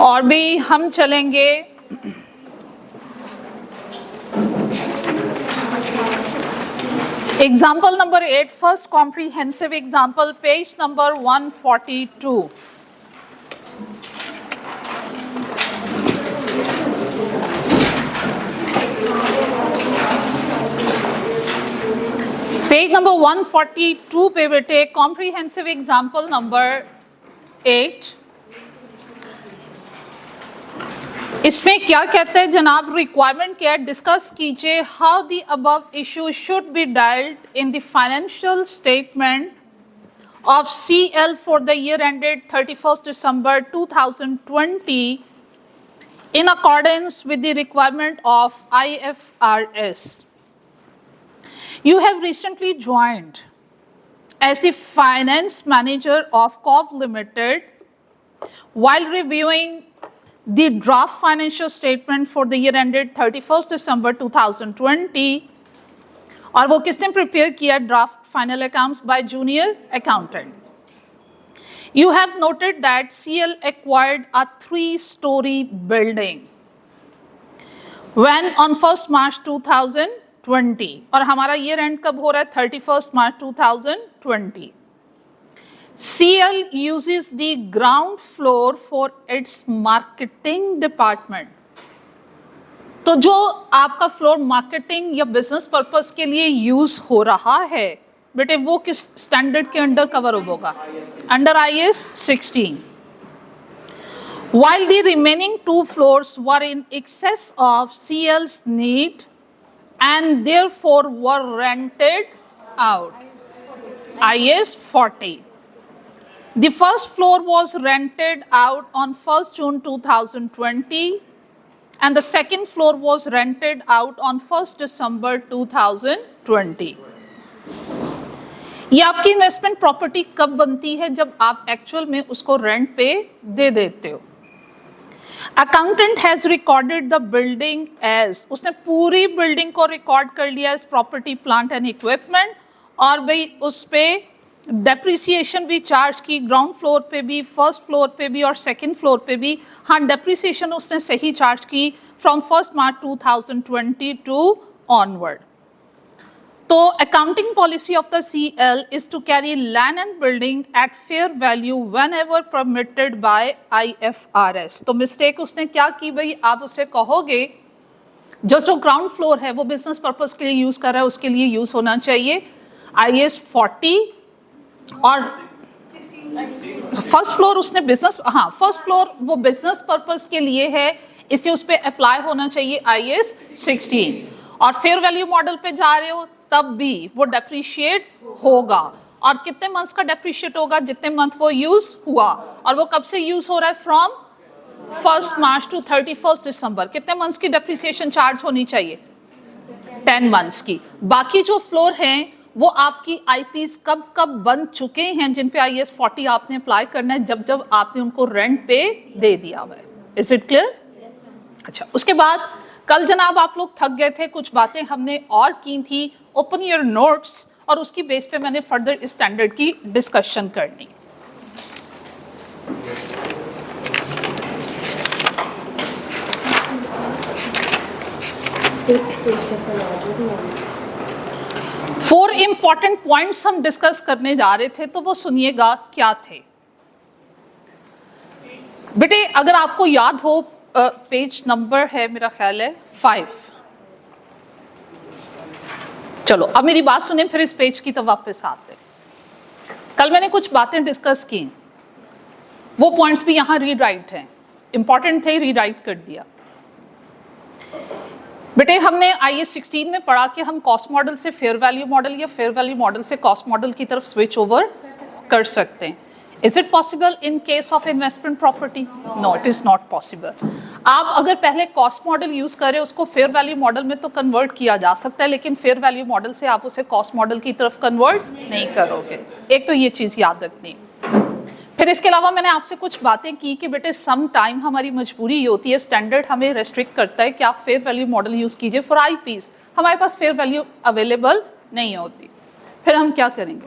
और भी हम चलेंगे example number 8, first comprehensive example, page number 142। Page number 142 पे बेटे कॉम्प्रिहेंसिव एग्जाम्पल नंबर 8। इसमें क्या कहते हैं जनाब, रिक्वायरमेंट क्या है, डिस्कस कीजिए। How the above issue should be dealt in the financial statement of CL for the year ended 31st December 2020 in accordance with the requirement of IFRS. You have recently joined as the finance manager of COV Limited. While reviewing the draft financial statement for the year ended 31st December 2020, और वो किसने prepare किया draft final accounts by junior accountant. You have noted that CL acquired a 3-story building when on 1st March 2020, और हमारा year and कब हो रहा है 31st March 2020। CL uses the ground floor for its marketing department. तो जो आपका floor marketing या बिजनेस पर्पस के लिए यूज हो रहा है बेटे, वो किस स्टैंडर्ड के अंडर कवर होगा? Under IAS 16। While the remaining 2 floors were in excess of CL's need and therefore were rented out. IAS 40. The first floor was rented out on 1st June 2020 and the second floor was rented out on 1st December 2020. ये आपकी investment property कब बनती है? जब आप actual में उसको rent पे दे देते हो। Accountant has recorded the building as, उसने पूरी बिल्डिंग को रिकॉर्ड कर लिया as property plant and equipment, और भाई उस पे डेप्रिसिएशन भी चार्ज की, ग्राउंड फ्लोर पे भी, फर्स्ट फ्लोर पे भी और सेकंड फ्लोर पे भी। हाँ, डेप्रिसिएशन उसने सही चार्ज की फ्रॉम 1st March 2022 ऑनवर्ड। तो accounting policy of the CL is to carry land and building at fair value whenever permitted by IFRS। तो मिस्टेक उसने क्या की भाई, आप उसे कहोगे जो ग्राउंड फ्लोर है वो बिजनेस पर्पस के लिए यूज कर रहा है, उसके लिए यूज होना चाहिए IAS 40, और फर्स्ट फ्लोर उसने बिजनेस, हाँ फर्स्ट फ्लोर वो बिजनेस पर्पस के लिए है, इसलिए उस पर अप्लाई होना चाहिए IAS 16। और फेयर वैल्यू मॉडल पे जा रहे हो तब भी वो डेप्रिशिएट होगा, और कितने मंथ्स का डेप्रिशिएट होगा? जितने मंथ वो यूज हुआ, और वो कब से यूज हो रहा है? From 1st March to 31st December। कितने मंथ्स की डेप्रिसिएशन चार्ज होनी चाहिए? 10 मंथ्स की। बाकी जो फ्लोर हैं वो आपकी IPs कब कब बन चुके हैं, जिन पे IAS 40 आपने अप्लाई करना है, जब जब आपने उनको रेंट पे दे दिया हुआ है। Is it clear? अच्छा, उसके बाद कल जनाब आप लोग थक गए थे, कुछ बातें हमने और की थी। ओपन योर नोट्स, और उसकी बेस पे मैंने फर्दर इस स्टैंडर्ड की डिस्कशन करनी। फोर इंपॉर्टेंट पॉइंट्स हम डिस्कस करने जा रहे थे, तो वो सुनिएगा क्या थे बेटे। अगर आपको याद हो, पेज नंबर है मेरा ख्याल है 5। चलो अब मेरी बात सुने, फिर इस पेज की तो वापस आते। कल मैंने कुछ बातें डिस्कस की, वो पॉइंट्स भी यहाँ रीराइट हैं, इंपॉर्टेंट थे, रीराइट कर दिया बेटे। हमने IAS 16 में पढ़ा कि हम कॉस्ट मॉडल से फेयर वैल्यू मॉडल या फेयर वैल्यू मॉडल से कॉस्ट मॉडल की तरफ स्विच ओवर कर सकते हैं। Is it possible in case of investment property? No, it is not possible. आप अगर पहले कॉस्ट मॉडल यूज करें, उसको फेयर वैल्यू मॉडल में तो कन्वर्ट किया जा सकता है, लेकिन फेयर वैल्यू मॉडल से आप उसे कॉस्ट मॉडल की तरफ कन्वर्ट नहीं करोगे। एक तो ये चीज याद रखनी। फिर इसके अलावा मैंने आपसे कुछ बातें की कि बेटे सम टाइम हमारी मजबूरी ये होती है, स्टैंडर्ड हमें रेस्ट्रिक्ट करता है कि आप फेयर वैल्यू मॉडल यूज कीजिए फॉर IPs, हमारे पास फेयर वैल्यू अवेलेबल नहीं होती। फिर हम क्या करेंगे?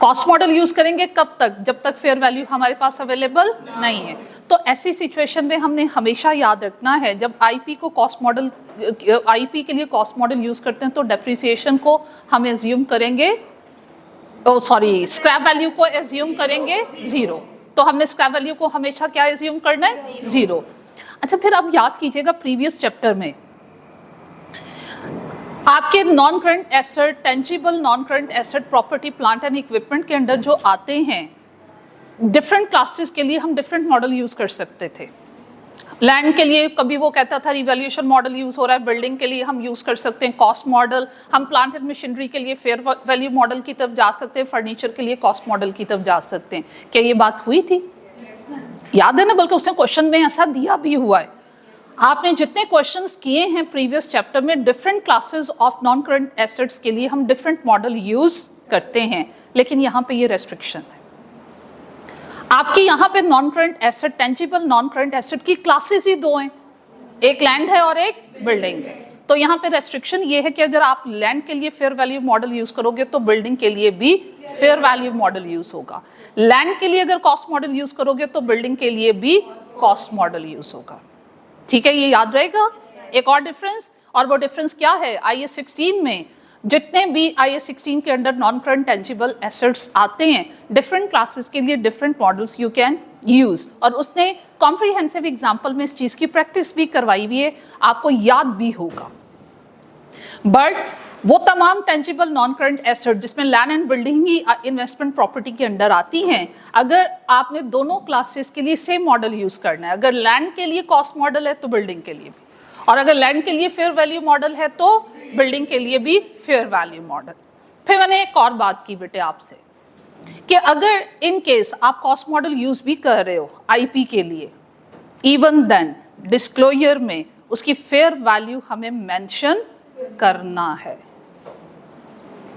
कॉस्ट मॉडल यूज करेंगे कब तक? जब तक फेयर वैल्यू हमारे पास अवेलेबल नहीं है। तो ऐसी सिचुएशन में हमने हमेशा याद रखना है, जब आईपी को कॉस्ट मॉडल, आईपी के लिए कॉस्ट मॉडल यूज करते हैं तो डेप्रिसिएशन को हम एज्यूम करेंगे, स्क्रैप वैल्यू को एज्यूम करेंगे 0। तो हमने स्क्रैप वैल्यू को हमेशा क्या एज्यूम करना है? 0। अच्छा, फिर अब याद कीजिएगा प्रीवियस चैप्टर में आपके non current asset, tangible non current asset, property, plant and equipment के अंडर जो आते हैं, डिफरेंट क्लासेस के लिए हम डिफरेंट मॉडल यूज कर सकते थे। लैंड के लिए कभी वो कहता था रिवैल्यूएशन मॉडल यूज हो रहा है, बिल्डिंग के लिए हम यूज कर सकते हैं कॉस्ट मॉडल, हम प्लांट एंड मशीनरी के लिए फेयर वैल्यू मॉडल की तरफ जा सकते हैं, फर्नीचर के लिए कॉस्ट मॉडल की तरफ जा सकते हैं। क्या ये बात हुई थी? याद है ना? बल्कि उसने क्वेश्चन में ऐसा दिया भी हुआ है। आपने जितने क्वेश्चंस किए हैं प्रीवियस चैप्टर में, different classes of non current assets के लिए हम डिफरेंट मॉडल यूज करते हैं, लेकिन यहाँ पे ये रेस्ट्रिक्शन है। आपकी यहाँ पे non current asset, tangible non current asset की क्लासेस ही 2 हैं, एक लैंड है और एक बिल्डिंग है। तो यहाँ पे रेस्ट्रिक्शन ये है कि अगर आप लैंड के लिए फेयर वैल्यू मॉडल यूज करोगे तो बिल्डिंग के लिए भी फेयर वैल्यू मॉडल यूज होगा। लैंड के लिए अगर कॉस्ट मॉडल यूज करोगे तो बिल्डिंग के लिए भी कॉस्ट मॉडल यूज होगा। ठीक है, ये याद रहेगा। एक और डिफरेंस, और वो डिफरेंस क्या है? IAS 16 में जितने भी IAS 16 के under non current tangible assets आते हैं, डिफरेंट क्लासेस के लिए different models you can use. और उसने कॉम्प्रिहेंसिव एग्जांपल में इस चीज की प्रैक्टिस भी करवाई हुई है, आपको याद भी होगा। बट वो तमाम टेंजिबल नॉन करंट एसेट जिसमें land and building he investment property के अंडर आती हैं, अगर आपने दोनों क्लासेस के लिए सेम मॉडल यूज करना है, अगर लैंड के लिए कॉस्ट मॉडल है तो बिल्डिंग के लिए भी, और अगर लैंड के लिए फेयर वैल्यू मॉडल है तो बिल्डिंग के लिए भी फेयर वैल्यू मॉडल। फिर मैंने एक और बात की बेटे आपसे कि अगर इन केस आप कॉस्ट मॉडल यूज भी कर रहे हो आईपी के लिए, इवन देन डिस्क्लोजर में उसकी फेयर वैल्यू हमें मेंशन करना है।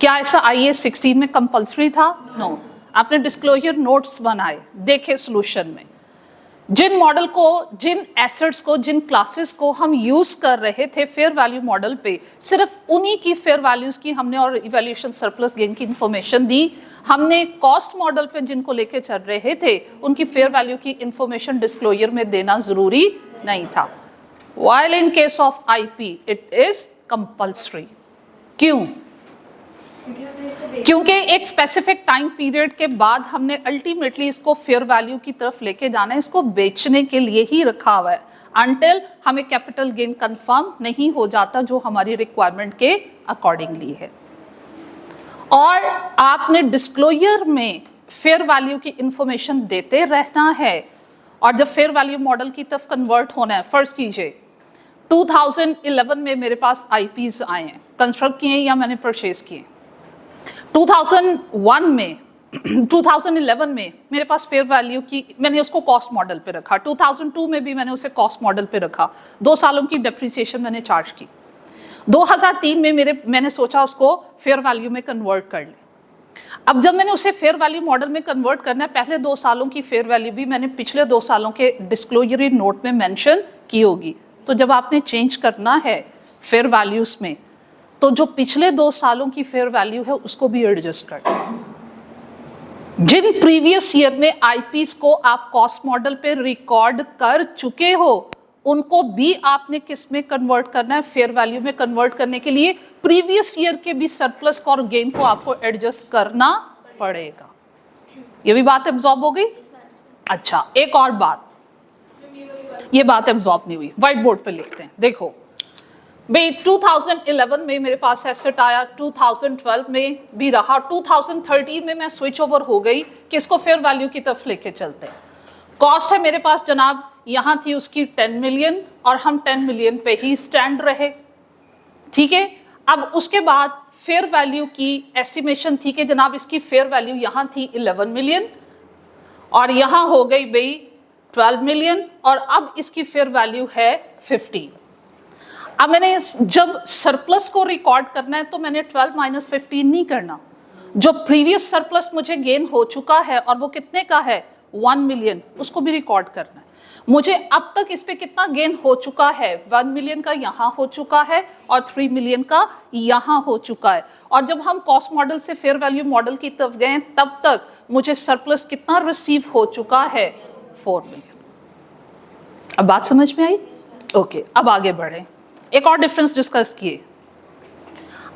क्या ऐसा IAS 16 में कंपल्सरी था? नो। आपने डिस्क्लोजर नोट्स बनाए, देखे सोल्यूशन में जिन मॉडल को, जिन एसेट्स को, जिन क्लासेस को हम यूज कर रहे थे फेयर वैल्यू मॉडल पे, सिर्फ उन्हीं की फेयर वैल्यूज की हमने और इवैल्यूएशन सरप्लस गेन की इंफॉर्मेशन दी। हमने कॉस्ट मॉडल पे जिनको लेके चल रहे थे उनकी फेयर वैल्यू की इंफॉर्मेशन डिस्क्लोजर में देना जरूरी नहीं था। While in case of IP it is compulsory। क्यों? क्योंकि एक स्पेसिफिक टाइम पीरियड के बाद हमने अल्टीमेटली इसको फेयर वैल्यू की तरफ लेके जाना है, इसको बेचने के लिए ही रखा हुआ है, अनटिल हमें कैपिटल गेन कंफर्म नहीं हो जाता जो हमारी रिक्वायरमेंट के अकॉर्डिंगली है। और आपने डिस्क्लोजर में फेयर वैल्यू की इंफॉर्मेशन देते रहना है। और जब फेयर वैल्यू मॉडल की तरफ कन्वर्ट होना है, फर्स्ट कीजिए 2011 में मेरे पास आईपीज आए हैं, कंस्ट्रक्ट किए या मैंने परचेज किए। 2001 में 2011 में मेरे पास फेयर वैल्यू की, मैंने उसको कॉस्ट मॉडल पे रखा। 2002 में भी मैंने उसे कॉस्ट मॉडल पे रखा, 2 सालों की डेप्रिसिएशन मैंने चार्ज की। 2003 में मैंने सोचा उसको फेयर वैल्यू में कन्वर्ट कर ले। अब जब मैंने उसे फेयर वैल्यू मॉडल में कन्वर्ट करना है, पहले 2 सालों की फेयर वैल्यू भी मैंने पिछले 2 सालों के डिस्क्लोजरी नोट में मेंशन की होगी। तो जब आपने चेंज करना है फेयर वैल्यूज में, तो जो पिछले 2 सालों की फेयर वैल्यू है उसको भी एडजस्ट करना। जिन प्रीवियस ईयर में आईपीस को आप कॉस्ट मॉडल पे रिकॉर्ड कर चुके हो, उनको भी आपने किस में कन्वर्ट करना है? फेयर वैल्यू में कन्वर्ट करने के लिए प्रीवियस ईयर के भी सरप्लस और गेन को आपको एडजस्ट करना पड़ेगा। ये भी बात एब्जॉर्ब हो गई? अच्छा, एक और बात, ये बात एब्जॉर्ब नहीं हुई, व्हाइट बोर्ड पे लिखते हैं। देखो भाई, 2011 में मेरे पास एसेट आया, 2012 में भी रहा, 2013 में मैं स्विच ओवर हो गई कि इसको फेयर वैल्यू की तरफ लेके चलते हैं। कॉस्ट है मेरे पास जनाब, यहाँ थी उसकी 10 मिलियन और हम 10 मिलियन पे ही स्टैंड रहे, ठीक है। अब उसके बाद फेयर वैल्यू की एस्टिमेशन थी कि जनाब इसकी फेयर वैल्यू यहाँ थी 11 मिलियन और यहाँ हो गई भाई 12 मिलियन और अब इसकी फेयर वैल्यू है 15। अब मैंने जब सरप्लस को रिकॉर्ड करना है तो मैंने 12 माइनस 15 नहीं करना, जो प्रीवियस सरप्लस मुझे गेन हो चुका है और वो कितने का है 1 मिलियन, उसको भी रिकॉर्ड करना है। मुझे अब तक इस पे कितना गेन हो चुका है, 1 मिलियन का यहां हो चुका है और 3 मिलियन का यहां हो चुका है। और जब हम कॉस्ट मॉडल से फेयर वैल्यू मॉडल की तरफ गए तब तक मुझे सरप्लस कितना रिसीव हो चुका है, 4 मिलियन। अब बात समझ में आई? ओके, अब आगे बढ़े, एक और डिफरेंस डिस्कस किए।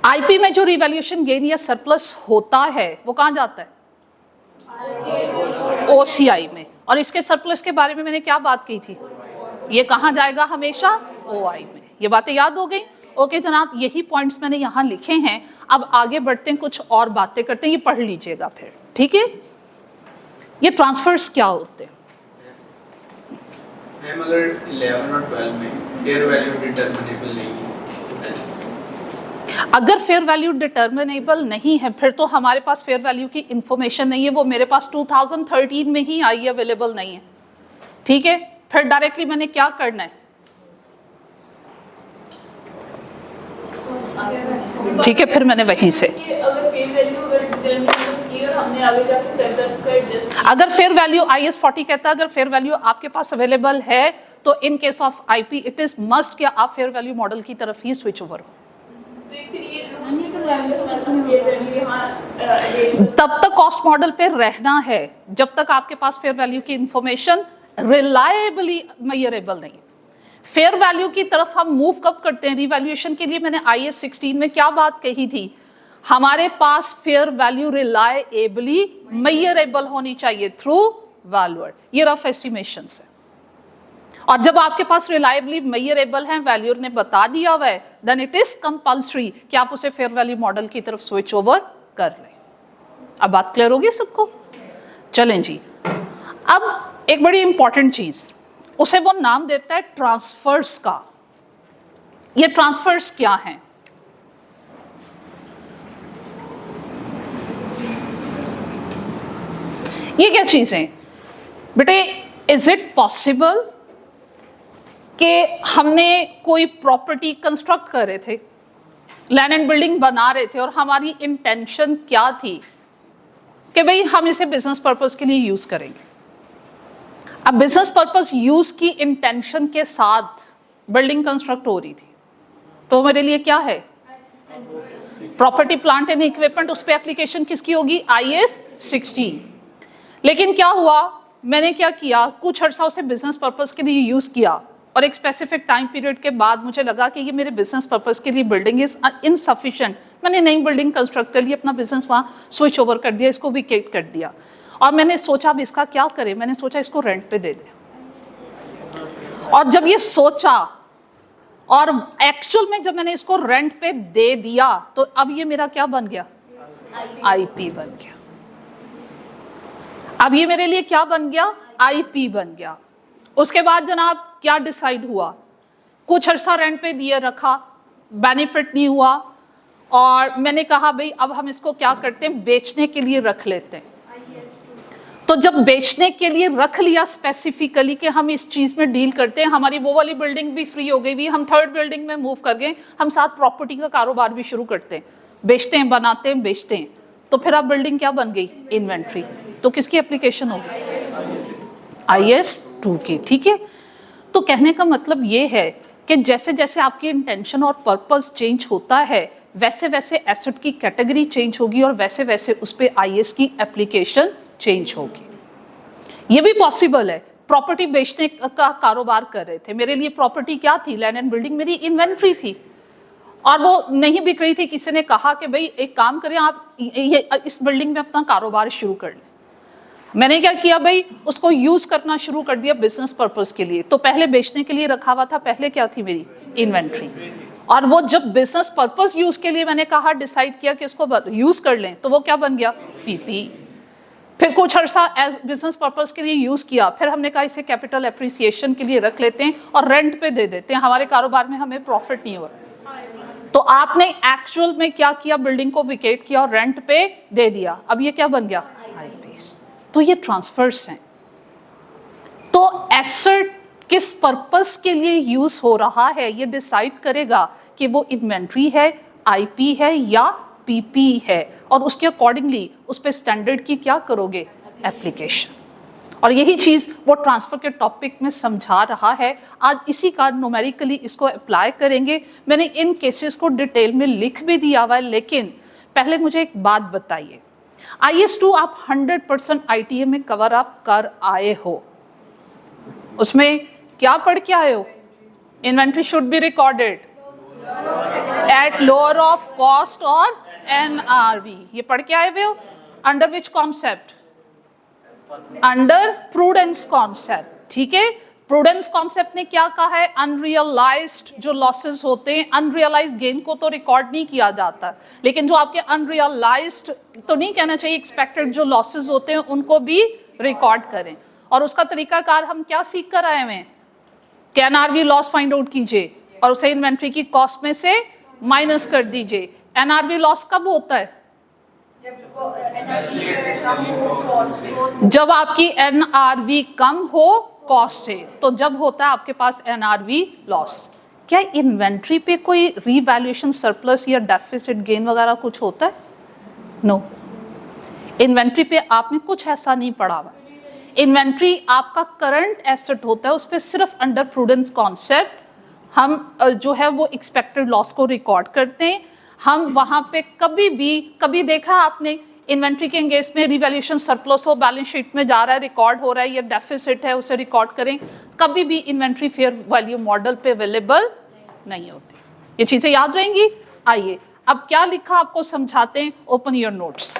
आईपी में जो रिवैल्यूएशन गेन या सरप्लस होता है वो कहां जाता है? ओसीआई में। और इसके सरप्लस के बारे में मैंने क्या बात की थी? ये कहां जाएगा? हमेशा ओआई में। ये बातें याद हो गई? ओके जनाब, यही पॉइंट्स मैंने यहां लिखे हैं। अब आगे बढ़ते हैं, कुछ और बातें करते हैं, ये पढ़ लीजिएगा फिर, ठीक है? ये ट्रांसफर्स क्या होते हैं? मैम अगर 11 और 12 में फेयर वैल्यू डिटरमिनेबल नहीं है, अगर फेयर वैल्यू डिटर्मिनेबल नहीं है फिर तो हमारे पास फेयर वैल्यू की इंफॉर्मेशन नहीं है, वो मेरे पास 2013 में ही आई, अवेलेबल नहीं है, ठीक है? फिर डायरेक्टली मैंने क्या करना है, ठीक है? फिर मैंने वहीं से अगर फेयर वैल्यू IS 40 कहता है अगर फेयर वैल्यू आपके पास अवेलेबल है तो इन case of IP it is must कि आप फेयर वैल्यू मॉडल की तरफ ही स्विच ओवर हो। तब तक कॉस्ट मॉडल पे रहना है जब तक आपके पास फेयर वैल्यू की इंफॉर्मेशन रिलायबली मेजरेबल नहीं है। फेयर वैल्यू की तरफ हम मूव कब करते हैं? रिवैल्यूएशन के लिए मैंने IS 16 में क्या बात कही थी? हमारे पास फेयर वैल्यू रिलायबली मेजरेबल होनी चाहिए थ्रू वैल्यूअर। ये रफ एस्टिमेशंस है। और जब आपके पास रिलायबली मेजरेबल है, वैल्यूअर ने बता दिया हुआ है, देन इट इज कंपल्सरी कि आप उसे फेयर वैल्यू मॉडल की तरफ स्विच ओवर कर लें। अब बात क्लियर होगी सबको? चलें जी, अब एक बड़ी इंपॉर्टेंट चीज, उसे वो नाम देता है ट्रांसफर्स का। ये ट्रांसफर्स क्या हैं? ये क्या चीजें बेटे? इज इट पॉसिबल कि हमने कोई प्रॉपर्टी कंस्ट्रक्ट कर रहे थे, लैंड एंड बिल्डिंग बना रहे थे और हमारी इंटेंशन क्या थी कि भाई हम इसे बिजनेस पर्पस के लिए यूज करेंगे। अब बिजनेस पर्पस यूज की इंटेंशन के साथ बिल्डिंग कंस्ट्रक्ट हो रही थी, तो मेरे लिए क्या है? Property plant and equipment. उस पर एप्लीकेशन किसकी होगी? IS 16। लेकिन क्या हुआ, मैंने क्या किया, कुछ अर्सा उसे बिजनेस पर्पस के लिए यूज किया और एक स्पेसिफिक टाइम पीरियड के बाद मुझे लगा कि ये मेरे बिजनेस पर्पस के लिए बिल्डिंग इज इनसफिशिएंट। मैंने नई बिल्डिंग कंस्ट्रक्ट कर ली, अपना बिजनेस वहाँ स्विच ओवर कर दिया, इसको विकेट कर दिया। और मैंने सोचा अब इसका क्या करें, मैंने सोचा इसको रेंट पे दे दें। और जब ये सोचा और एक्चुअल में जब मैंने इसको रेंट पे दे दिया तो अब ये मेरा क्या बन गया? IP बन गया। अब ये मेरे लिए क्या बन गया? IP बन गया। उसके बाद जनाब क्या डिसाइड हुआ, कुछ अर्सा रेंट पे दिए रखा, बेनिफिट नहीं हुआ और मैंने कहा भाई अब हम इसको क्या करते हैं, बेचने के लिए रख लेते हैं। तो जब बेचने के लिए रख लिया स्पेसिफिकली कि हम इस चीज में डील करते हैं, हमारी वो वाली बिल्डिंग भी फ्री हो गई भी, हम थर्ड बिल्डिंग में मूव कर गए, हम साथ प्रॉपर्टी का कारोबार भी शुरू करते हैं, बेचते हैं, बनाते हैं, बेचते हैं। तो फिर अब बिल्डिंग क्या बन गई? इन्वेंट्री। तो किसकी एप्लीकेशन होगी? IS 2 की, ठीक है? तो कहने का मतलब ये है कि जैसे जैसे आपकी इंटेंशन और पर्पस चेंज होता है वैसे वैसे एसेट की कैटेगरी चेंज होगी और वैसे वैसे उस पर IS की एप्लीकेशन चेंज होगी। ये भी पॉसिबल है। प्रॉपर्टी बेचने का कारोबार कर रहे थे, मेरे लिए प्रॉपर्टी क्या थी? लैंड एंड बिल्डिंग मेरी इन्वेंट्री थी और वो नहीं बिक रही थी। किसी ने कहा कि भाई एक काम करें, आप ये इस बिल्डिंग में अपना कारोबार शुरू कर लें। मैंने क्या किया भाई, उसको यूज करना शुरू कर दिया बिजनेस पर्पस के लिए। तो पहले बेचने के लिए रखा हुआ था, पहले क्या थी मेरी? इन्वेंट्री। और वो जब बिजनेस पर्पस यूज के लिए मैंने कहा, डिसाइड किया कि उसको यूज कर लें, तो वो क्या बन गया? PP। फिर कुछ अर्सा एज बिजनेस पर्पस के लिए यूज किया, फिर हमने कहा इसे कैपिटल एप्रिसिएशन के लिए रख लेते हैं और रेंट पे दे देते हैं, हमारे कारोबार में हमें प्रॉफिट नहीं हो रहा। तो आपने एक्चुअल में क्या किया? बिल्डिंग को विकेट किया और रेंट पे दे दिया। अब ये क्या बन गया? IPs। तो ये ट्रांसफर्स हैं। तो एसेट किस पर्पस के लिए यूज हो रहा है ये डिसाइड करेगा कि वो इन्वेंट्री है, IP है या PP है, और उसके अकॉर्डिंगली उस पे स्टैंडर्ड की क्या करोगे? एप्लीकेशन। और यही चीज वो ट्रांसफर के टॉपिक में समझा रहा है। आज इसी का न्यूमेरिकली इसको अप्लाई करेंगे। मैंने इन केसेस को डिटेल में लिख भी दिया हुआ है, लेकिन पहले मुझे एक बात बताइए, IS2 आप 100% ITA में कवर अप कर आए हो, उसमें क्या पढ़ के आए हो? Inventory should be recorded at lower of cost और NRV, ये पढ़ के आए हुए हो। Under which concept? Under prudence concept, ठीक है। प्रूडेंस कॉन्सेप्ट ने क्या कहा है? अनरियलाइज्ड जो लॉसेस होते हैं, अनरियलाइज्ड गेन को तो रिकॉर्ड नहीं किया जाता, लेकिन जो आपके अनरियलाइज्ड तो नहीं कहना चाहिए, एक्सपेक्टेड जो लॉसेस होते हैं उनको भी रिकॉर्ड करें। और उसका तरीकाकार हम क्या सीख कर आए हैं कि NRV लॉस फाइंड आउट कीजिए और उसे इन्वेंट्री की कॉस्ट में से माइनस कर दीजिए। NRV लॉस कब होता है? जब आपकी NRV कम हो कॉस्ट से, तो जब होता है आपके पास NRV लॉस। क्या इन्वेंट्री पे कोई रीवैल्यूएशन सरप्लस या डेफिसिट गेन वगैरह कुछ होता है? नो, इन्वेंट्री पे आपने कुछ ऐसा नहीं पढ़ा हुआ। इन्वेंट्री आपका करंट एसेट होता है, उस पर सिर्फ अंडर प्रूडेंस कॉन्सेप्ट हम जो है वो एक्सपेक्टेड लॉस को रिकॉर्ड करते हैं। हम वहां पे कभी देखा आपने इन्वेंट्री के एंगेज में रिवैल्यूएशन सरप्लस हो, बैलेंस शीट में जा रहा है, रिकॉर्ड हो रहा है, या डेफिसिट है उसे रिकॉर्ड करें? कभी भी इन्वेंट्री फेयर वैल्यू मॉडल पे अवेलेबल नहीं होती। ये चीजें याद रहेंगी। आइए अब क्या लिखा आपको समझाते हैं। Open your notes.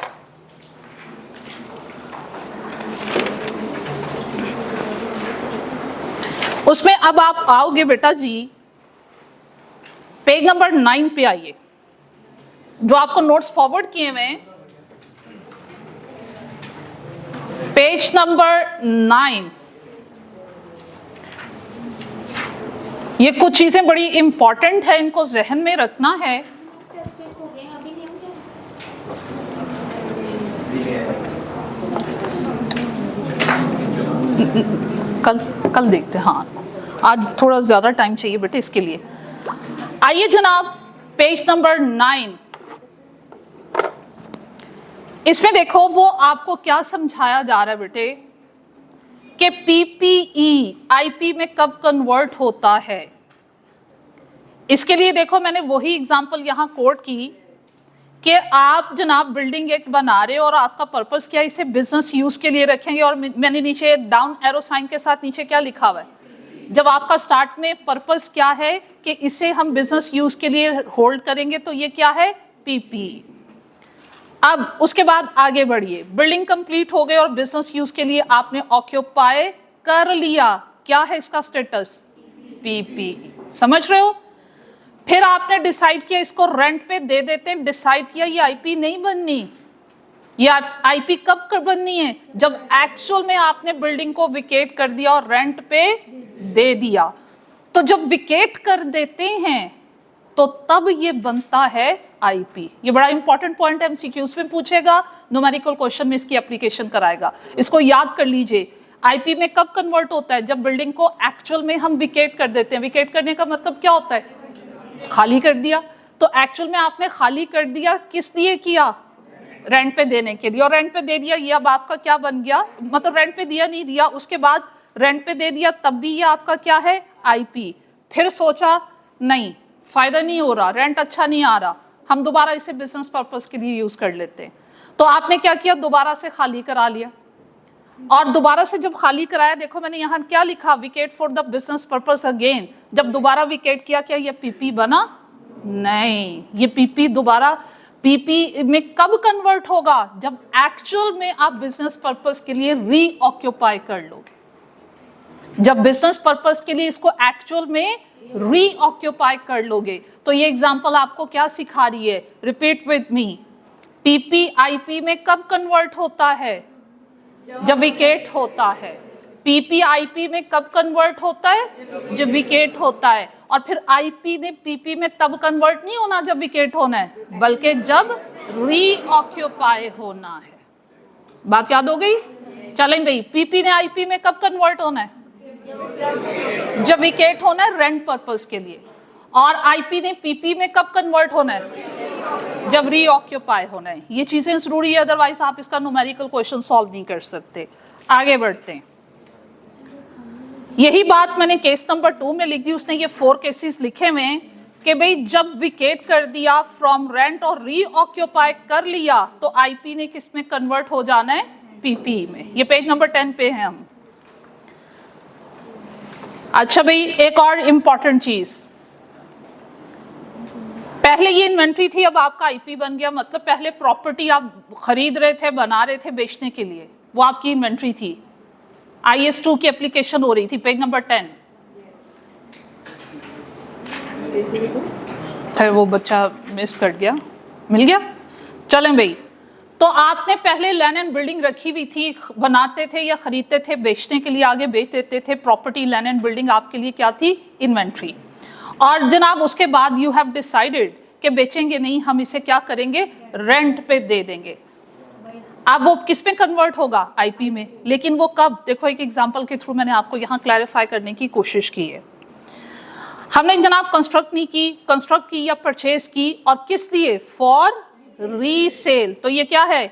उसमें अब आप आओगे बेटा जी, पेज नंबर 9 पे आइए, जो आपको नोट्स फॉरवर्ड किए हुए हैं, पेज नंबर 9। ये कुछ चीजें बड़ी इंपॉर्टेंट है, इनको जहन में रखना है। कल देखते हैं, हाँ आज थोड़ा ज्यादा टाइम चाहिए बेटे इसके लिए। आइए जनाब, पेज नंबर 9, इसमें देखो वो आपको क्या समझाया जा रहा है बेटे कि PPE IP में कब कन्वर्ट होता है। इसके लिए देखो मैंने वही एग्जांपल यहां कोट की कि आप जनाब बिल्डिंग एक बना रहे हो और आपका पर्पस क्या है, इसे बिजनेस यूज के लिए रखेंगे। और मैंने नीचे डाउन एरो साइन के साथ नीचे क्या लिखा हुआ है, जब आपका स्टार्ट में पर्पस क्या है कि इसे हम बिजनेस यूज के लिए होल्ड करेंगे, तो ये क्या है? PPE। अब उसके बाद आगे बढ़िए, बिल्डिंग कंप्लीट हो गई और बिजनेस यूज के लिए आपने ऑक्यूपाई कर लिया, क्या है इसका स्टेटस? PPE। समझ रहे हो? फिर आपने डिसाइड किया इसको रेंट पे दे देते हैं, डिसाइड किया ये IP नहीं बननी। ये IP कब बननी है? जब एक्चुअल में आपने बिल्डिंग को विकेट कर दिया और रेंट पे दे दिया। तो जब विकेट कर देते हैं तो तब ये बनता है IP। ये बड़ा इंपॉर्टेंट पॉइंट है, MCQs में पूछेगा, न्यूमेरिकल क्वेश्चन में इसकी एप्लीकेशन कराएगा, इसको याद कर लीजिए। IP में कब कन्वर्ट होता है? जब बिल्डिंग को एक्चुअल में हम विकेट कर देते हैं। विकेट करने का मतलब क्या होता है? खाली कर दिया। तो एक्चुअल में आपने खाली कर दिया, किस लिए किया? रेंट पे देने के लिए। और रेंट पे दे दिया, ये अब आपका क्या बन गया? मतलब रेंट पे दिया नहीं दिया, उसके बाद रेंट पे दे दिया, तब भी ये आपका क्या है? IP। फिर सोचा नहीं फायदा नहीं हो रहा, रेंट अच्छा नहीं आ रहा, हम दोबारा इसे बिजनेस पर्पस के लिए यूज कर लेते हैं। तो आपने क्या किया? दोबारा से खाली करा लिया। और दोबारा से जब खाली कराया, देखो मैंने यहाँ क्या लिखा, wicket for the business purpose again. जब दोबारा विकेट किया, क्या ये PP बना? नहीं, ये PP दोबारा PP में कब कन्वर्ट होगा? जब एक्चुअल में आप बिजनेस पर्पस के लिए रीऑक्यूपाई कर लोगे। जब बिजनेस पर्पस के लिए इसको एक्चुअल में रीऑक्यूपाई कर लोगे। तो ये एग्जांपल आपको क्या सिखा रही है? Repeat with me. PP IP में कब कन्वर्ट होता है? जब विकेट होता है। PP IP में कब कन्वर्ट होता है? जब विकेट होता है। और फिर IP ने PP में तब कन्वर्ट नहीं होना जब विकेट होना है, बल्कि जब रीऑक्यूपाई होना है। बात याद हो गई? चलें भाई, PP ने IP में कब कन्वर्ट होना है? जब विकेट होना है रेंट पर्पस के लिए। और IP ने PP में कब कन्वर्ट होना है? जब रीऑक्यूपाई होना है। ये चीजें जरूरी है, अदरवाइज आप इसका न्यूमेरिकल क्वेश्चन सॉल्व नहीं कर सकते। आगे बढ़ते हैं। यही बात मैंने केस नंबर 2 में लिख दी, उसने ये 4 केसेस लिखे हुए हैं कि भाई जब विकेट कर दिया फ्रॉम रेंट और रीऑक्यूपाई कर लिया तो आईपी ने किस में कन्वर्ट हो जाना है, पीपी में। ये पेज नंबर 10 पे है हम। अच्छा भाई एक और इंपॉर्टेंट चीज, पहले ये इन्वेंट्री थी, अब आपका आईपी बन गया। मतलब पहले प्रॉपर्टी आप खरीद रहे थे, बना रहे थे बेचने के लिए, वो आपकी इन्वेंट्री थी। IS2 की एप्लीकेशन हो रही थी, पेज नंबर 10 था। वो बच्चा मिस कर गया, मिल गया। चलें भाई, तो आपने पहले लैंड एंड बिल्डिंग रखी हुई थी, बनाते थे या खरीदते थे, बेचने के लिए आगे बेच देते थे। प्रॉपर्टी लैंड एंड बिल्डिंग आपके लिए क्या थी, इन्वेंट्री। और जनाब उसके बाद यू हैव डिसाइडेड कि बेचेंगे नहीं, हम इसे क्या करेंगे, रेंट पे दे देंगे। अब वो किस में कन्वर्ट होगा, आईपी में। लेकिन वो कब, देखो एक एग्जांपल के थ्रू मैंने आपको यहाँ क्लैरिफाई करने की कोशिश की है। हमने जनाब कंस्ट्रक्ट नहीं की, कंस्ट्रक्ट की या परचेज की, और किस लिए, फॉर रीसेल। तो ये क्या है,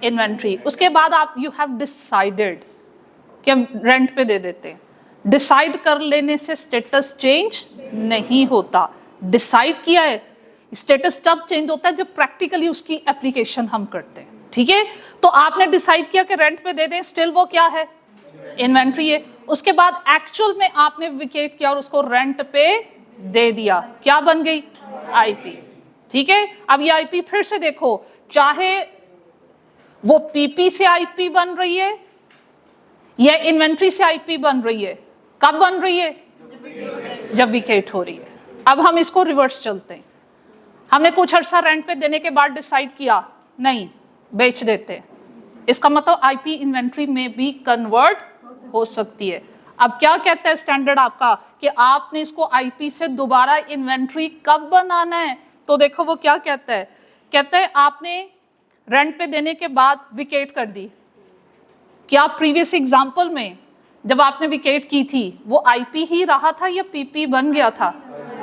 इन्वेंट्री। उसके बाद आप यू हैव डिसाइडेड कि हम रेंट पे दे देते हैं। डिसाइड कर लेने से स्टेटस चेंज नहीं होता। डिसाइड किया है, स्टेटस तब चेंज होता है जब प्रैक्टिकली उसकी एप्लीकेशन हम करते हैं। ठीक है, तो आपने डिसाइड किया कि रेंट पे दे दें, स्टिल वो क्या है, इन्वेंट्री है। उसके बाद एक्चुअल में आपने विकेट किया और उसको रेंट पे दे दिया, क्या बन गई, आईपी। ठीक है, अब ये आईपी फिर से देखो, चाहे वो पीपी से आईपी बन रही है या इन्वेंट्री से आईपी बन रही है, कब बन रही है, जब विकेट हो रही है। अब हम इसको रिवर्स चलते हैं। हमने कुछ अर्सा रेंट पे देने के बाद डिसाइड किया नहीं, बेच देते हैं। इसका मतलब आईपी इन्वेंट्री में भी कन्वर्ट हो सकती है। अब क्या कहता है स्टैंडर्ड आपका कि आपने इसको आईपी से दोबारा इन्वेंट्री कब बनाना है। तो देखो वो क्या कहता है, कहता है आपने रेंट पे देने के बाद विकेट कर दी। क्या प्रीवियस एग्जांपल में जब आपने विकेट की थी वो आईपी ही रहा था या पीपी बन गया था,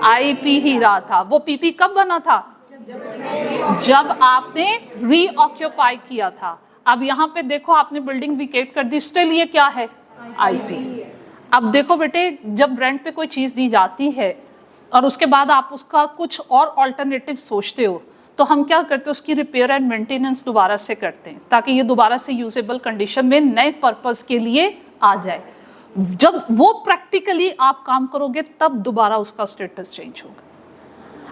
आईपी ही रहा था। वो पीपी कब बना था, जब आपने रीऑक्यूपाई किया था। अब यहाँ पे देखो आपने बिल्डिंग विकेट कर दी, स्टिल ये क्या है, आईपी। अब देखो बेटे, जब रेंट पे कोई चीज दी जाती है और उसके बाद आप उसका कुछ और ऑल्टरनेटिव सोचते हो, तो हम क्या करते हैं, उसकी रिपेयर एंड मेंटेनेंस दोबारा से करते हैं ताकि ये दोबारा से यूजेबल कंडीशन में नए पर्पस के लिए आ जाए। जब वो प्रैक्टिकली आप काम करोगे तब दोबारा उसका स्टेटस चेंज होगा।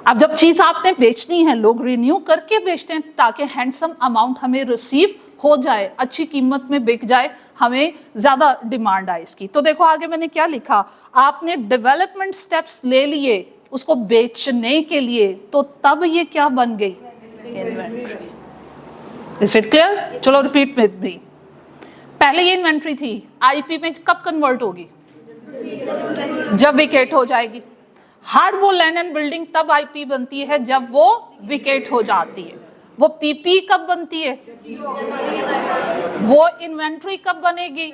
अब जब चीज आपने बेचनी है, लोग रिन्यू करके बेचते हैं ताकि हैंडसम अमाउंट हमें रिसीव हो जाए, अच्छी कीमत में बिक जाए, हमें ज्यादा डिमांड आए इसकी। तो देखो आगे मैंने क्या लिखा, आपने डेवलपमेंट स्टेप्स ले लिए उसको बेचने के लिए, तो तब ये क्या बन गई, इन्वेंट्री। Is it clear? चलो रिपीट विद मी। पहले ये इन्वेंट्री थी, आईपी में कब कन्वर्ट होगी, जब विकेट हो जाएगी। हर वो लैंड एंड बिल्डिंग तब आईपी बनती है जब वो विकेट हो जाती है। वो पीपी कब बनती है, वो इन्वेंट्री कब बनेगी,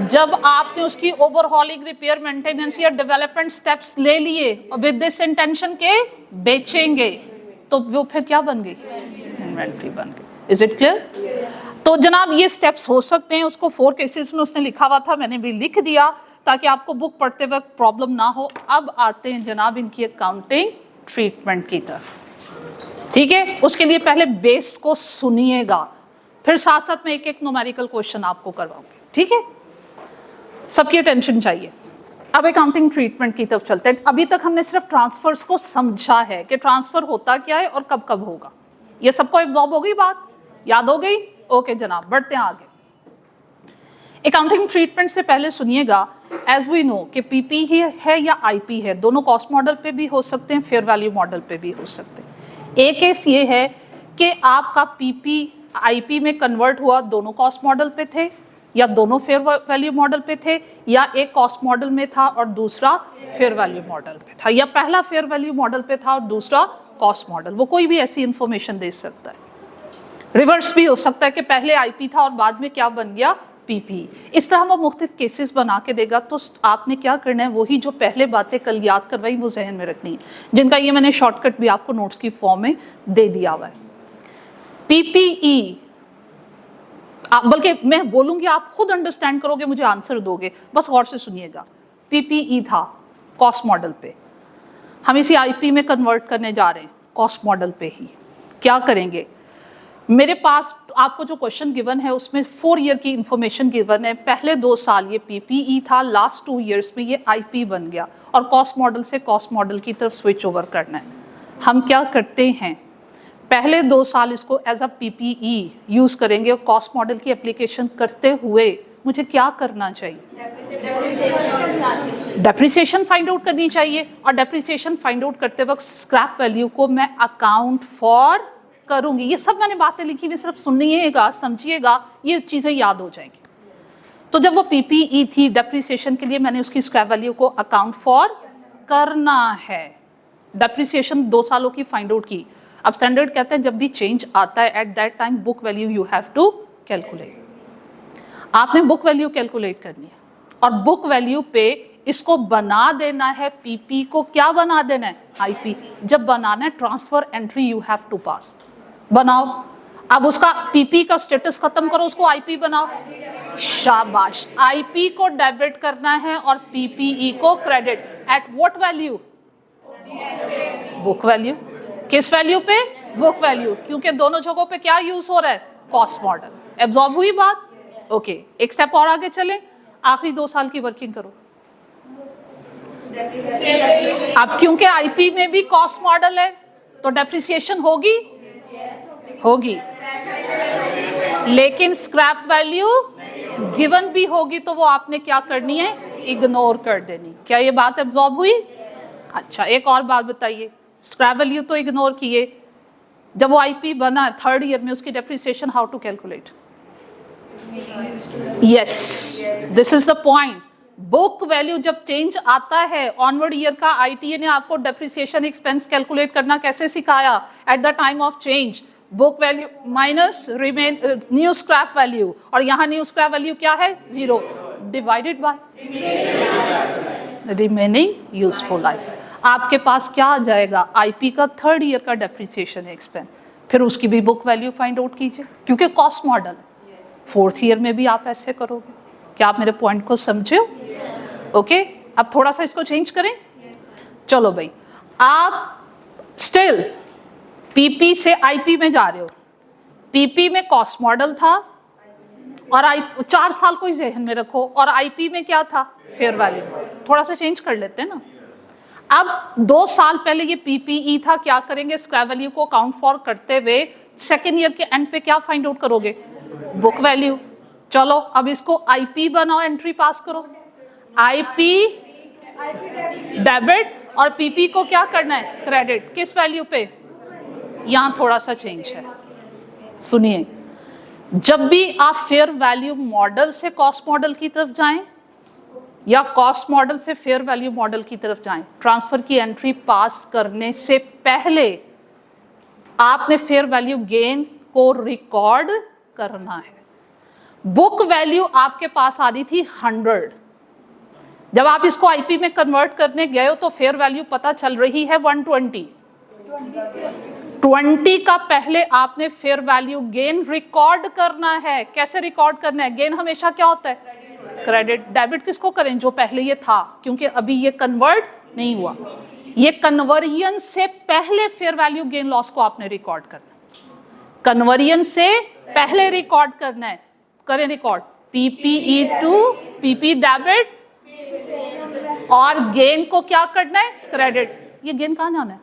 जब आपने उसकी ओवरहॉलिंग, रिपेयर, मेंटेनेंस या डेवलपमेंट स्टेप्स ले लिए विद दिस इंटेंशन के बेचेंगे, तो वो फिर क्या बन गई, इन्वेंट्री बन गई। Is it clear? तो जनाब ये स्टेप्स हो सकते हैं, उसको 4 केसेस में उसने लिखा हुआ था, मैंने भी लिख दिया ताकि आपको बुक पढ़ते वक्त प्रॉब्लम ना हो। अब आते हैं जनाब इनकी अकाउंटिंग ट्रीटमेंट की तरफ। ठीक है, उसके लिए पहले बेस को सुनिएगा, फिर साथ साथ में एक एक न्यूमेरिकल क्वेश्चन आपको करवाऊंगी। ठीक है, सबकी अटेंशन चाहिए। अब अकाउंटिंग ट्रीटमेंट की तरफ चलते हैं। अभी तक हमने सिर्फ ट्रांसफर्स को समझा है कि ट्रांसफर होता क्या है और कब कब होगा। ये सबको एब्जॉर्ब हो गई, बात याद हो गई? ओके जनाब, बढ़ते हैं आगे। अकाउंटिंग ट्रीटमेंट से पहले सुनिएगा, एज वी नो कि पीपी ही है या आईपी है, दोनों कॉस्ट मॉडल पे भी हो सकते हैं, फेयर वैल्यू मॉडल पे भी हो सकते हैं। एक केस ये है कि आपका पीपी आईपी में कन्वर्ट हुआ, दोनों कॉस्ट मॉडल पे थे या दोनों फेयर वैल्यू मॉडल पे थे, या एक कॉस्ट मॉडल में था और दूसरा फेयर वैल्यू मॉडल पे था, या पहला फेयर वैल्यू मॉडल पे था और दूसरा कॉस्ट मॉडल। वो कोई भी ऐसी इंफॉर्मेशन दे सकता है। रिवर्स भी हो सकता है कि पहले आईपी था और बाद में क्या बन गया, पीपी। इस तरह वो मुख्तलिफ केसेस बना के देगा। तो आपने क्या करना है, वही जो पहले बातें कल याद करवाई वो जहन में रखनी है, जिनका ये मैंने शॉर्टकट भी आपको नोट्स की फॉर्म में दे दिया हुआ है। पीपीई आप, बल्कि मैं बोलूंगी आप खुद अंडरस्टैंड करोगे, मुझे आंसर दोगे, बस गौर से सुनिएगा। पीपीई था कॉस्ट मॉडल पे, हम इसे आईपी में कन्वर्ट करने जा रहे हैं कॉस्ट मॉडल पे ही। क्या करेंगे, मेरे पास आपको जो क्वेश्चन गिवन है उसमें 4 ईयर की इंफॉर्मेशन गिवन है। पहले 2 साल ये पीपीई था, लास्ट 2 ईयर्स में ये आईपी बन गया और कॉस्ट मॉडल से कॉस्ट मॉडल की तरफ स्विच ओवर करना है। हम क्या करते हैं, पहले 2 साल इसको एज अ पीपीई यूज करेंगे और कॉस्ट मॉडल की एप्लीकेशन करते हुए मुझे क्या करना चाहिए, डेप्रिसिएशन फाइंड आउट करनी चाहिए। और डेप्रिसिएशन फाइंड आउट करते वक्त स्क्रैप वैल्यू को मैं अकाउंट फॉर करूंगी। ये सब मैंने बातें लिखी हुई, सिर्फ सुनिएगा, समझिएगा, ये चीजें याद हो जाएंगी। तो जब वो पीपीई थी डेप्रिसिएशन के लिए, मैंने उसकी स्क्रैप वैल्यू को अकाउंट फॉर करना है। डेप्रिसिएशन 2 सालों की फाइंड आउट की। अब स्टैंडर्ड कहते हैं जब भी चेंज आता है at that time book value you have to calculate. आपने बुक वैल्यू कैलकुलेट करनी है और बुक वैल्यू पे इसको बना देना है, पीपी को क्या बना देना है, आईपी। जब बनाना है transfer entry you have to pass, बनाओ। अब उसका पीपी का स्टेटस खत्म करो, उसको आईपी बनाओ। शाबाश, आईपी को डेबिट करना है और पीपीई को credit. At what value, book value. किस वैल्यू पे, बुक वैल्यू, क्योंकि दोनों जगहों पे क्या यूज हो रहा है, कॉस्ट मॉडल। एब्जॉर्ब हुई बात? ओके, एक स्टेप और आगे चले, आखिरी 2 साल की वर्किंग करो। अब क्योंकि आईपी में भी कॉस्ट मॉडल है तो डेप्रिसिएशन होगी, होगी, लेकिन स्क्रैप वैल्यू गिवन भी होगी तो वो आपने क्या करनी है, इग्नोर कर देनी। क्या ये बात एब्जॉर्ब हुई? अच्छा, एक और बात बताइए, स्क्रैप वैल्यू तो इग्नोर किए, जब वो आईपी बना 3rd ईयर में उसकी depreciation how to calculate? Yes, this is the point. Book value जब चेंज आता है ऑनवर्ड ईयर का, आईटीए ने आपको डेप्रिसिएशन एक्सपेंस कैलकुलेट करना कैसे सिखाया, at the time of change book value minus remain new scrap value, और यहाँ न्यू स्क्रैप वैल्यू क्या है, 0 divided by remaining useful life. आपके पास क्या आ जाएगा, आईपी का 3rd ईयर का डेप्रिसिएशन एक्सपेंस, फिर उसकी भी बुक वैल्यू फाइंड आउट कीजिए क्योंकि कॉस्ट मॉडल। 4th ईयर में भी आप ऐसे करोगे। क्या आप मेरे पॉइंट को समझे? ओके, अब थोड़ा सा इसको चेंज करें। चलो भाई, आप स्टिल पीपी से आईपी में जा रहे हो। पीपी में कॉस्ट मॉडल था और 4 साल को ही ज़हन में रखो, और आईपी में क्या था, फेयर वैल्यू। थोड़ा सा चेंज कर लेते हैं ना। अब 2 साल पहले ये पीपीई था, क्या करेंगे, स्क्रैप वैल्यू को काउंट फॉर करते हुए 2nd ईयर के एंड पे क्या फाइंड आउट करोगे, बुक वैल्यू। चलो अब इसको आईपी बनाओ, एंट्री पास करो। आईपी डेबिट और पीपी को क्या करना है, क्रेडिट। किस वैल्यू पे, यहां थोड़ा सा चेंज है। सुनिए, जब भी आप फेयर वैल्यू मॉडल से कॉस्ट मॉडल की तरफ जाएं या कॉस्ट मॉडल से फेयर वैल्यू मॉडल की तरफ जाएं, ट्रांसफर की एंट्री पास करने से पहले आपने फेयर वैल्यू गेन को रिकॉर्ड करना है। बुक वैल्यू आपके पास आ रही थी 100, जब आप इसको आईपी में कन्वर्ट करने गए हो तो फेयर वैल्यू पता चल रही है 120। 20 का पहले आपने फेयर वैल्यू गेन रिकॉर्ड करना है। कैसे रिकॉर्ड करना है, गेन हमेशा क्या होता है, क्रेडिट। डेबिट किसको करें, जो पहले ये था, क्योंकि अभी ये कन्वर्ट नहीं हुआ। ये कन्वर्जन से पहले फेयर वैल्यू गेन लॉस को आपने रिकॉर्ड करना है, कन्वर्जन से पहले रिकॉर्ड करना है। करें record, PPE to PP debit, और गेन को क्या करना है, क्रेडिट। ये गेन कहां जाना है,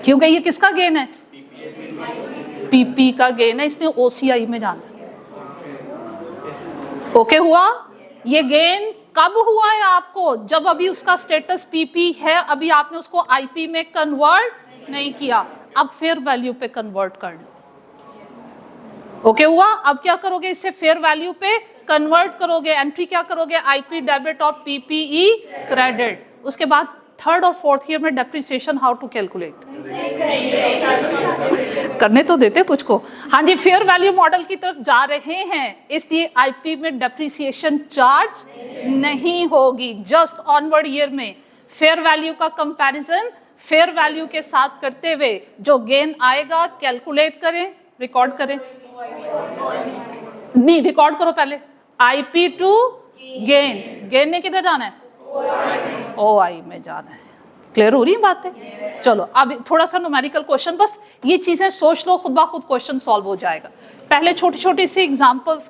क्योंकि ये किसका गेन है, पीपी का गेन है, इसने ओसीआई में जाना है। ओके हुआ? ये गेन कब हुआ है आपको, जब अभी उसका स्टेटस पीपी है, अभी आपने उसको आईपी में कन्वर्ट नहीं किया, अब फेयर वैल्यू पे कन्वर्ट करना। ओके हुआ? अब क्या करोगे, इससे फेयर वैल्यू पे कन्वर्ट करोगे, एंट्री क्या करोगे, आईपी डेबिट और पीपीई क्रेडिट। उसके बाद 3rd और 4th ईयर में डेप्रिसिएशन हाउ टू कैलकुलेट, करने तो देते कुछ को। हाँ जी, फेयर वैल्यू मॉडल की तरफ जा रहे हैं, इसलिए आईपी में डेप्रिसिएशन चार्ज नहीं होगी। जस्ट ऑनवर्ड ईयर में फेयर वैल्यू का कंपैरिजन फेयर वैल्यू के साथ करते हुए जो गेन आएगा कैलकुलेट करें, रिकॉर्ड करें, नहीं रिकॉर्ड करो पहले। IP टू गेन, गेन ने किधर जाना है, OI में जाना है। क्लियर हो रही है बातें? चलो अब थोड़ा सा न्यूमेरिकल क्वेश्चन, बस ये चीजें सोच लो, खुद ब खुद क्वेश्चन सॉल्व हो जाएगा। पहले छोटी छोटी सी एग्जांपल्स